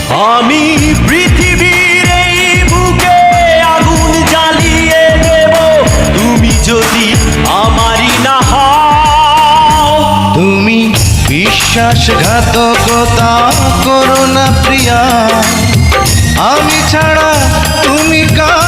আমি পৃথিবীর এই বুকে আগুন জ্বালিয়ে দেব তুমি যদি আমারই না হও। তুমি বিশ্বাসঘাতকতা করো না প্রিয়া, আমি ছাড়া তুমি কার